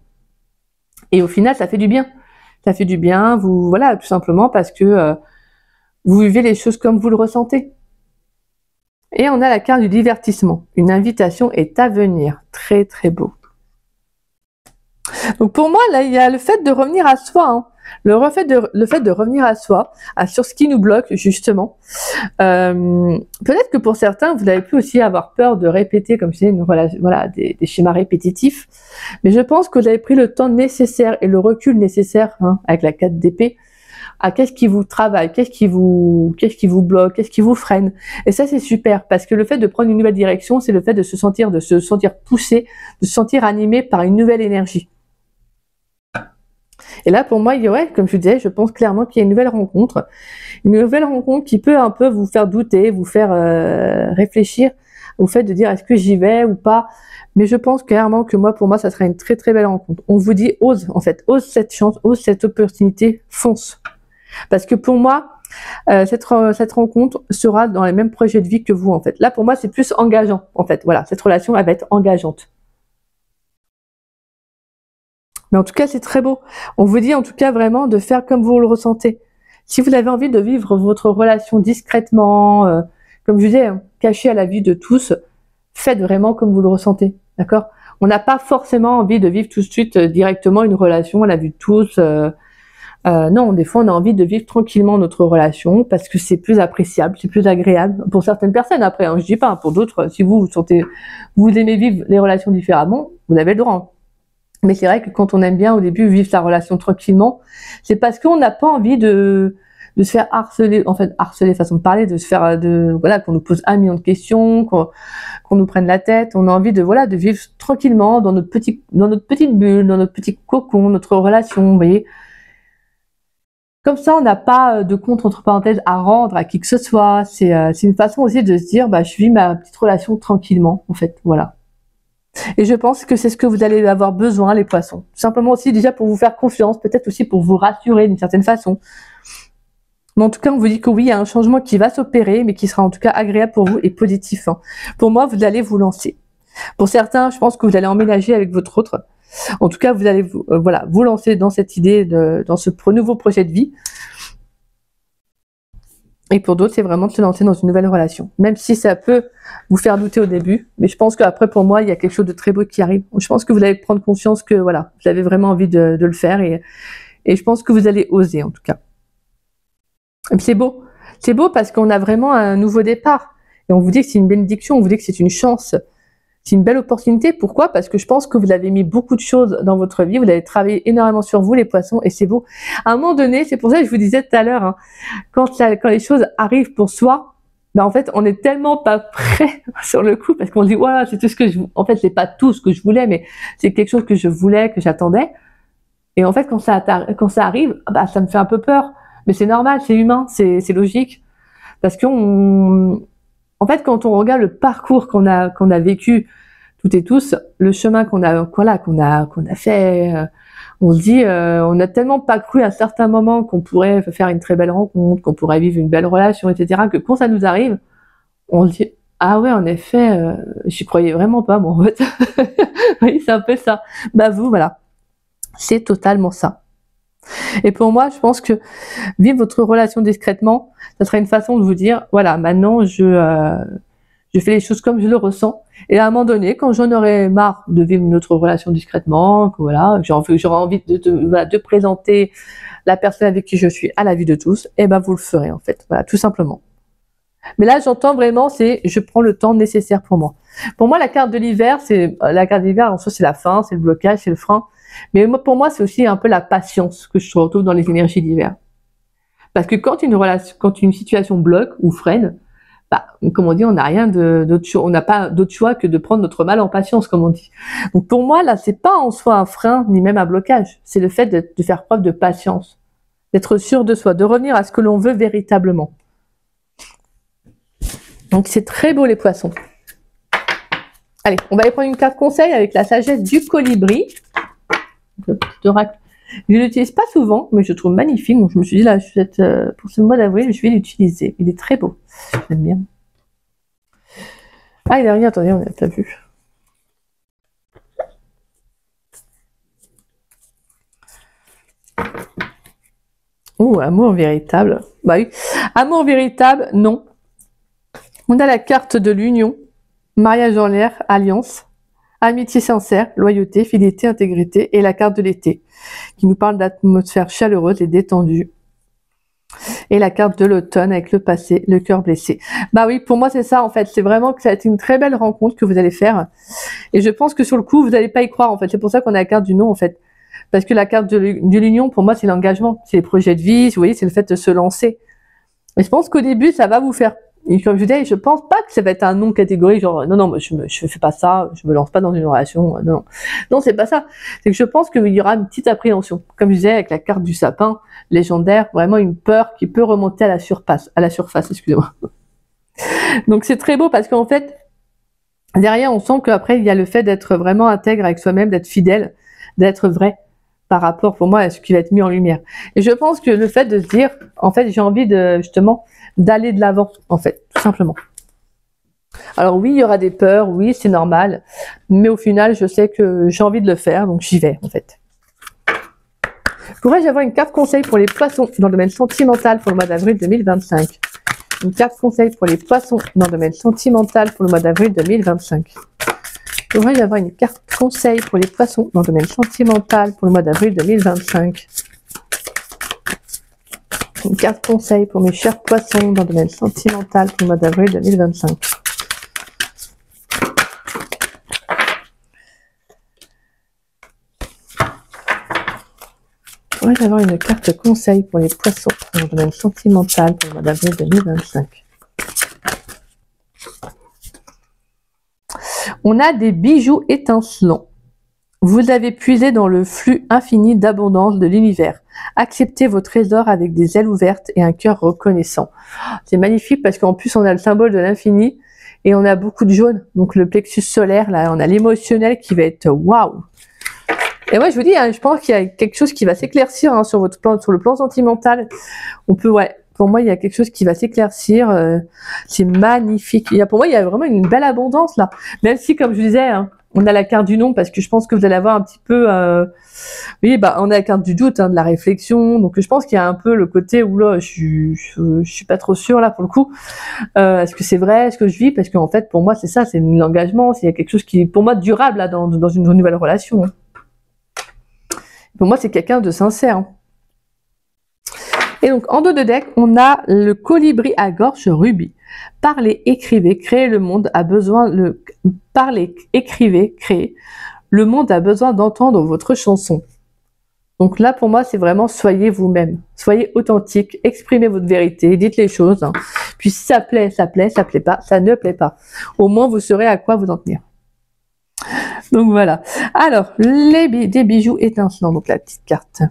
Et au final, ça fait du bien. Ça fait du bien, voilà, tout simplement parce que vous vivez les choses comme vous le ressentez. Et on a la carte du divertissement. Une invitation est à venir. Très, très beau. Donc pour moi, là, il y a le fait de revenir à soi. Hein. Le fait de revenir à soi, sur ce qui nous bloque, justement. Peut-être que pour certains, vous avez pu aussi avoir peur de répéter, comme je disais, voilà, des schémas répétitifs. Mais je pense que vous avez pris le temps nécessaire et le recul nécessaire, hein, avec la 4 d'épée, à qu'est-ce qui vous travaille, qu'est-ce qui vous bloque, qu'est-ce qui vous freine. Et ça, c'est super, parce que le fait de prendre une nouvelle direction, c'est le fait de se sentir poussé, de se sentir animé par une nouvelle énergie. Et là, pour moi, ouais, comme je vous disais, je pense clairement qu'il y a une nouvelle rencontre qui peut un peu vous faire douter, vous faire réfléchir au fait de dire est-ce que j'y vais ou pas. Mais je pense clairement que pour moi, ça sera une très très belle rencontre. On vous dit ose, en fait, ose cette chance, ose cette opportunité, fonce. Parce que pour moi, cette rencontre sera dans les mêmes projets de vie que vous, en fait. Là, pour moi, c'est plus engageant, en fait. Voilà, cette relation, elle va être engageante. Mais en tout cas, c'est très beau. On vous dit en tout cas vraiment de faire comme vous le ressentez. Si vous avez envie de vivre votre relation discrètement, comme je disais, hein, caché à la vue de tous, faites vraiment comme vous le ressentez. D'accord? On n'a pas forcément envie de vivre tout de suite directement une relation à la vue de tous. Non, des fois, on a envie de vivre tranquillement notre relation parce que c'est plus appréciable, c'est plus agréable pour certaines personnes. Après, hein, je dis pas, pour d'autres, si vous aimez vivre les relations différemment, vous avez le droit. Mais c'est vrai que quand on aime bien au début vivre sa relation tranquillement, c'est parce qu'on n'a pas envie de se faire harceler, en fait, harceler, façon de parler, voilà, qu'on nous pose 1 million de questions, qu'on nous prenne la tête. On a envie de vivre tranquillement dans notre petite bulle, dans notre petit cocon, notre relation, vous voyez. Comme ça, on n'a pas de compte entre parenthèses à rendre à qui que ce soit. C'est une façon aussi de se dire, je vis ma petite relation tranquillement, en fait, voilà. Et je pense que c'est ce que vous allez avoir besoin, les poissons. Tout simplement aussi déjà pour vous faire confiance, peut-être aussi pour vous rassurer d'une certaine façon. Mais en tout cas, on vous dit que oui, il y a un changement qui va s'opérer, mais qui sera en tout cas agréable pour vous et positif. Hein. Pour moi, vous allez vous lancer. Pour certains, je pense que vous allez emménager avec votre autre. En tout cas, vous allez vous lancer dans cette idée, dans ce nouveau projet de vie. Et pour d'autres, c'est vraiment de se lancer dans une nouvelle relation. Même si ça peut vous faire douter au début. Mais je pense qu'après, pour moi, il y a quelque chose de très beau qui arrive. Je pense que vous allez prendre conscience que voilà, vous avez vraiment envie de le faire. Et je pense que vous allez oser, en tout cas. C'est beau. C'est beau parce qu'on a vraiment un nouveau départ. Et on vous dit que c'est une bénédiction, on vous dit que c'est une chance. C'est une belle opportunité. Pourquoi? Parce que je pense que vous avez mis beaucoup de choses dans votre vie. Vous avez travaillé énormément sur vous, les poissons, et c'est beau. À un moment donné, c'est pour ça que je vous disais tout à l'heure, hein, quand les choses arrivent pour soi, ben en fait, on n'est tellement pas prêt sur le coup parce qu'on dit voilà, c'est tout ce que je. En fait, c'est pas tout ce que je voulais, mais c'est quelque chose que je voulais, que j'attendais. Et en fait, quand ça arrive, bah ça me fait un peu peur. Mais c'est normal, c'est humain, c'est logique, parce en fait, quand on regarde le parcours qu'on a vécu toutes et tous, le chemin qu'on a fait, on se dit, on n'a tellement pas cru à certains moments qu'on pourrait faire une très belle rencontre, qu'on pourrait vivre une belle relation, etc., que quand ça nous arrive, on se dit, ah ouais, en effet, j'y croyais vraiment pas, moi, en fait. Oui, c'est un peu ça. Bah vous, voilà. C'est totalement ça. Et pour moi, je pense que vivre votre relation discrètement, ça serait une façon de vous dire, voilà, maintenant je fais les choses comme je le ressens. Et à un moment donné, quand j'en aurai marre de vivre notre relation discrètement, que voilà, j'aurai envie de présenter la personne avec qui je suis à la vue de tous, et ben vous le ferez en fait, voilà, tout simplement. Mais là, j'entends vraiment, c'est je prends le temps nécessaire pour moi. Pour moi, la carte de l'hiver, en soi, c'est la fin, c'est le blocage, c'est le frein. Mais pour moi, c'est aussi un peu la patience que je retrouve dans les énergies d'hiver. Parce que quand une situation bloque ou freine, bah, comme on dit, on n'a rien d'autre choix, on n'a pas d'autre choix que de prendre notre mal en patience, comme on dit. Donc pour moi, là, c'est pas en soi un frein, ni même un blocage. C'est le fait de faire preuve de patience, d'être sûr de soi, de revenir à ce que l'on veut véritablement. Donc c'est très beau les poissons. Allez, on va aller prendre une carte conseil avec la sagesse du colibri. Le petit oracle. Je ne l'utilise pas souvent, mais je le trouve magnifique. Donc je me suis dit là, pour ce mois d'avril, je vais l'utiliser. Il est très beau. J'aime bien. Ah, il a rien, attendez, on n'a pas vu. Oh, amour véritable. Bah oui. Amour véritable, non. On a la carte de l'union, mariage en l'air, alliance, amitié sincère, loyauté, fidélité, intégrité, et la carte de l'été, qui nous parle d'atmosphère chaleureuse et détendue. Et la carte de l'automne avec le passé, le cœur blessé. Bah oui, pour moi c'est ça en fait, c'est vraiment que ça a été une très belle rencontre que vous allez faire. Et je pense que sur le coup, vous n'allez pas y croire en fait, c'est pour ça qu'on a la carte du non en fait. Parce que la carte de l'union, pour moi, c'est l'engagement, c'est les projets de vie, vous voyez, c'est le fait de se lancer. Et je pense qu'au début, ça va vous faire. Et comme je disais, je pense pas que ça va être un non catégorique, genre non, moi, je fais pas ça, je me lance pas dans une relation, non, c'est pas ça. C'est que je pense qu'il y aura une petite appréhension. Comme je disais, avec la carte du sapin légendaire, vraiment une peur qui peut remonter à la surface, excusez-moi. Donc c'est très beau parce qu'en fait, derrière, on sent qu'après, il y a le fait d'être vraiment intègre avec soi-même, d'être fidèle, d'être vrai par rapport, pour moi, à ce qui va être mis en lumière. Et je pense que le fait de se dire, en fait, j'ai envie justement, d'aller de l'avant, en fait, tout simplement. Alors oui, il y aura des peurs, oui, c'est normal, mais au final, je sais que j'ai envie de le faire, donc j'y vais, en fait. Pourrais-je avoir une carte conseil pour les poissons dans le domaine sentimental pour le mois d'avril 2025? Une carte conseil pour les poissons dans le domaine sentimental pour le mois d'avril 2025. Pourrais-je avoir une carte conseil pour les poissons dans le domaine sentimental pour le mois d'avril 2025? Une carte conseil pour mes chers poissons dans le domaine sentimental pour le mois d'avril 2025. Pourrais-je avoir une carte conseil pour les poissons dans le domaine sentimental pour le mois d'avril 2025? On a des bijoux étincelants. Vous avez puisé dans le flux infini d'abondance de l'univers. Acceptez vos trésors avec des ailes ouvertes et un cœur reconnaissant. C'est magnifique parce qu'en plus on a le symbole de l'infini et on a beaucoup de jaune. Donc le plexus solaire, là, on a l'émotionnel qui va être waouh. Et moi je vous dis, hein, je pense qu'il y a quelque chose qui va s'éclaircir hein, sur le plan sentimental. On peut, ouais. Pour moi, il y a quelque chose qui va s'éclaircir. C'est magnifique. Pour moi, il y a vraiment une belle abondance là. Même si, comme je vous disais, hein, on a la carte du non parce que je pense que vous allez avoir un petit peu. Oui, bah, on a la carte du doute, hein, de la réflexion. Donc, je pense qu'il y a un peu le côté où là, je suis pas trop sûre là pour le coup. Est-ce que c'est vrai, est-ce que je vis? Parce qu'en fait, pour moi, c'est ça, c'est l'engagement. Il y a quelque chose qui est pour moi durable là dans une nouvelle relation. Hein. Pour moi, c'est quelqu'un de sincère. Hein. Et donc, en dos de deck, on a le colibri à gorge rubis. Parlez, écrivez, créez le monde a besoin Parlez, écrivez, créez. Le monde a besoin d'entendre votre chanson. Donc là, pour moi, c'est vraiment soyez vous-même. Soyez authentique, exprimez votre vérité, dites les choses. Hein. Puis si ça plaît, ça plaît, ça plaît pas, ça ne plaît pas. Au moins, vous saurez à quoi vous en tenir. Donc voilà. Alors, des bijoux étincelants. Donc la petite carte.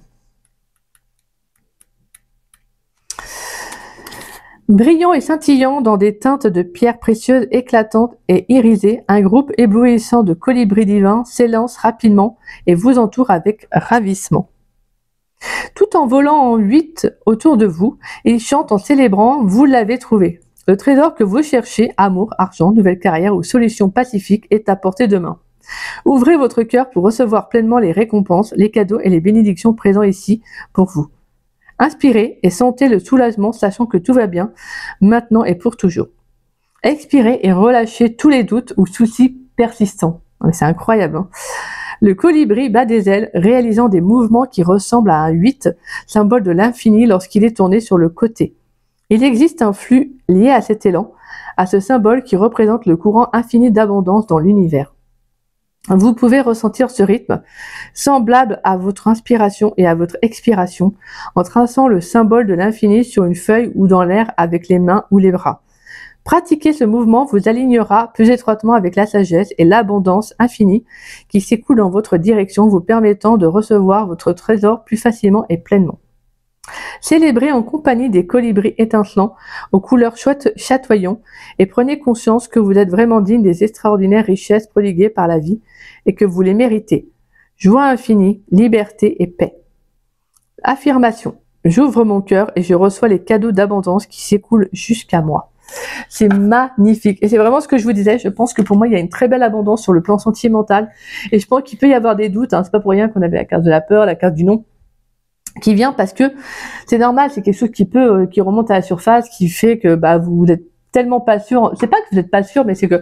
Brillant et scintillant dans des teintes de pierres précieuses éclatantes et irisées, un groupe éblouissant de colibris divins s'élance rapidement et vous entoure avec ravissement. Tout en volant en 8 autour de vous, ils chantent en célébrant « Vous l'avez trouvé ». Le trésor que vous cherchez, amour, argent, nouvelle carrière ou solution pacifique est à portée de main. Ouvrez votre cœur pour recevoir pleinement les récompenses, les cadeaux et les bénédictions présents ici pour vous. Inspirez et sentez le soulagement, sachant que tout va bien, maintenant et pour toujours. Expirez et relâchez tous les doutes ou soucis persistants. C'est incroyable, hein. Le colibri bat des ailes, réalisant des mouvements qui ressemblent à un 8, symbole de l'infini lorsqu'il est tourné sur le côté. Il existe un flux lié à cet élan, à ce symbole qui représente le courant infini d'abondance dans l'univers. Vous pouvez ressentir ce rythme, semblable à votre inspiration et à votre expiration, en traçant le symbole de l'infini sur une feuille ou dans l'air avec les mains ou les bras. Pratiquer ce mouvement vous alignera plus étroitement avec la sagesse et l'abondance infinie qui s'écoule dans votre direction, vous permettant de recevoir votre trésor plus facilement et pleinement. Célébrez en compagnie des colibris étincelants aux couleurs chatoyantes et prenez conscience que vous êtes vraiment digne des extraordinaires richesses prodiguées par la vie et que vous les méritez. Joie infinie, liberté et paix. Affirmation. J'ouvre mon cœur et je reçois les cadeaux d'abondance qui s'écoulent jusqu'à moi. C'est magnifique. Et c'est vraiment ce que je vous disais. Je pense que pour moi, il y a une très belle abondance sur le plan sentimental. Et je pense qu'il peut y avoir des doutes. Hein. C'est pas pour rien qu'on avait la carte de la peur, la carte du non, qui vient parce que c'est normal. C'est quelque chose qui remonte à la surface, qui fait que vous êtes tellement pas sûr. C'est pas que vous êtes pas sûr, mais c'est que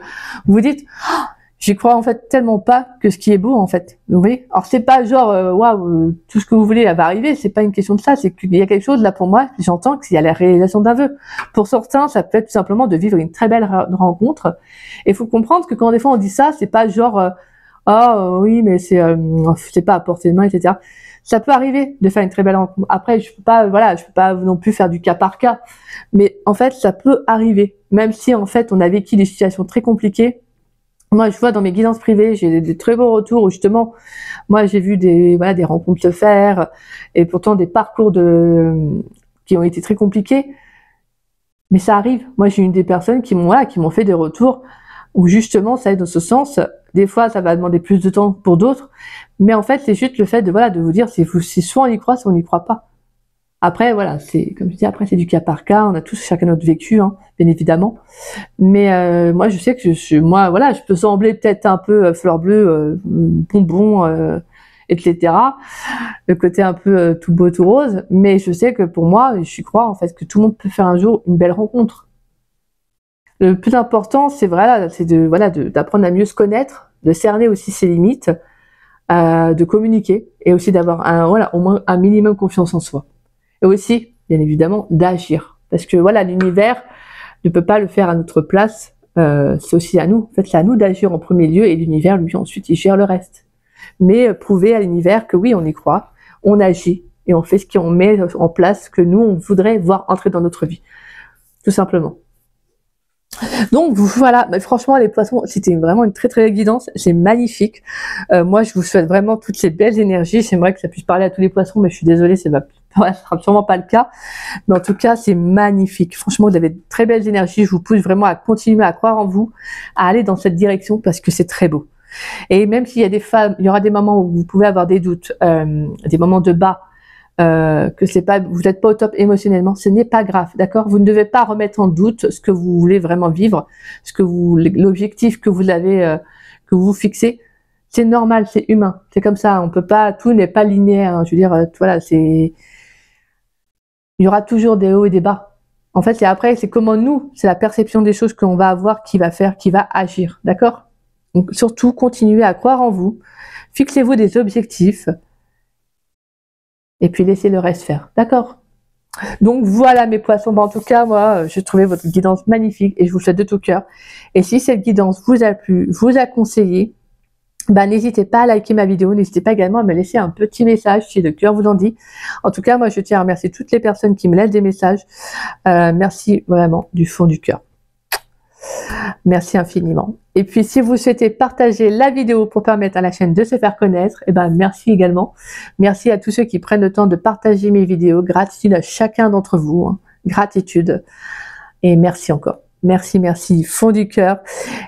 vous vous dites, oh, j'y crois en fait tellement pas que ce qui est beau en fait. Vous voyez. Alors c'est pas genre waouh, tout ce que vous voulez va arriver. C'est pas une question de ça. C'est qu'il y a quelque chose là pour moi. J'entends qu'il y a la réalisation d'un vœu. Pour certains, ça peut être tout simplement de vivre une très belle rencontre. Et il faut comprendre que quand des fois on dit ça, c'est pas genre oui mais c'est pas à portée de main, etc. Ça peut arriver de faire une très belle rencontre. Après, je peux pas non plus faire du cas par cas. Mais en fait, ça peut arriver. Même si en fait on a vécu des situations très compliquées. Moi, je vois dans mes guidances privées, j'ai des très beaux retours où justement, moi, j'ai vu des rencontres se faire et pourtant des parcours qui ont été très compliqués. Mais ça arrive. Moi, j'ai eu des personnes qui m'ont fait des retours où justement, ça est dans ce sens. Des fois, ça va demander plus de temps pour d'autres. Mais en fait, c'est juste le fait de vous dire, c'est soit on y croit, soit on n'y croit pas. Après, voilà, c'est comme je dis, après c'est du cas par cas. On a tous chacun notre vécu, hein, bien évidemment. Mais moi, je sais que je peux sembler peut-être un peu fleur bleue, bonbon, etc. Le côté un peu tout beau, tout rose. Mais je sais que pour moi, je crois en fait que tout le monde peut faire un jour une belle rencontre. Le plus important, c'est d'apprendre à mieux se connaître, de cerner aussi ses limites, de communiquer et aussi d'avoir au moins un minimum confiance en soi. Et aussi, bien évidemment, d'agir. Parce que l'univers ne peut pas le faire à notre place, c'est aussi à nous. En fait, c'est à nous d'agir en premier lieu et l'univers, lui, ensuite, il gère le reste. Mais prouver à l'univers que oui, on y croit, on agit et on fait ce qu'on met en place que nous, on voudrait voir entrer dans notre vie. Tout simplement. Donc voilà, franchement les poissons, c'était vraiment une très très belle guidance, c'est magnifique. Moi je vous souhaite vraiment toutes ces belles énergies, j'aimerais que ça puisse parler à tous les poissons, mais je suis désolée, ce sera sûrement pas le cas. Mais en tout cas c'est magnifique, franchement vous avez de très belles énergies, je vous pousse vraiment à continuer à croire en vous, à aller dans cette direction parce que c'est très beau. Et même s'il y a des femmes, il y aura des moments où vous pouvez avoir des doutes, des moments de bas, vous n'êtes pas au top émotionnellement, ce n'est pas grave, d'accord? Vous ne devez pas remettre en doute ce que vous voulez vraiment vivre, l'objectif que vous avez, que vous fixez. C'est normal, c'est humain, c'est comme ça. On peut pas, tout n'est pas linéaire. Hein, je veux dire, il y aura toujours des hauts et des bas. En fait, c'est comment c'est la perception des choses qu'on va avoir qui va agir, d'accord? Donc surtout, continuez à croire en vous, fixez-vous des objectifs. Et puis laissez le reste faire, d'accord? Donc voilà mes poissons, en tout cas moi j'ai trouvé votre guidance magnifique et je vous le souhaite de tout cœur. Et si cette guidance vous a plu, vous a conseillé, n'hésitez pas à liker ma vidéo, n'hésitez pas également à me laisser un petit message si le cœur vous en dit. En tout cas moi je tiens à remercier toutes les personnes qui me laissent des messages. Merci vraiment du fond du cœur. Merci infiniment. Et puis si vous souhaitez partager la vidéo pour permettre à la chaîne de se faire connaître, merci également. Merci à tous ceux qui prennent le temps de partager mes vidéos. Gratitude à chacun d'entre vous. Hein. Gratitude. Et merci encore. Merci, merci, fond du cœur.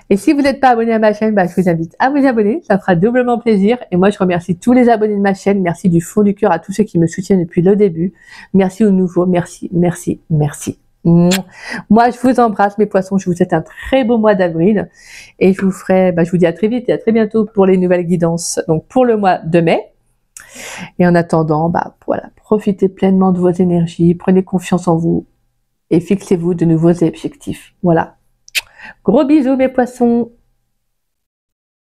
Et si vous n'êtes pas abonné à ma chaîne, je vous invite à vous abonner. Ça fera doublement plaisir. Et moi, je remercie tous les abonnés de ma chaîne. Merci du fond du cœur à tous ceux qui me soutiennent depuis le début. Merci aux nouveaux. Merci, merci, merci. Moi, je vous embrasse mes poissons, je vous souhaite un très beau mois d'avril et je vous dis à très vite et à très bientôt pour les nouvelles guidances, donc pour le mois de mai. Et en attendant, voilà, profitez pleinement de vos énergies, prenez confiance en vous et fixez-vous de nouveaux objectifs. Voilà. Gros bisous mes poissons.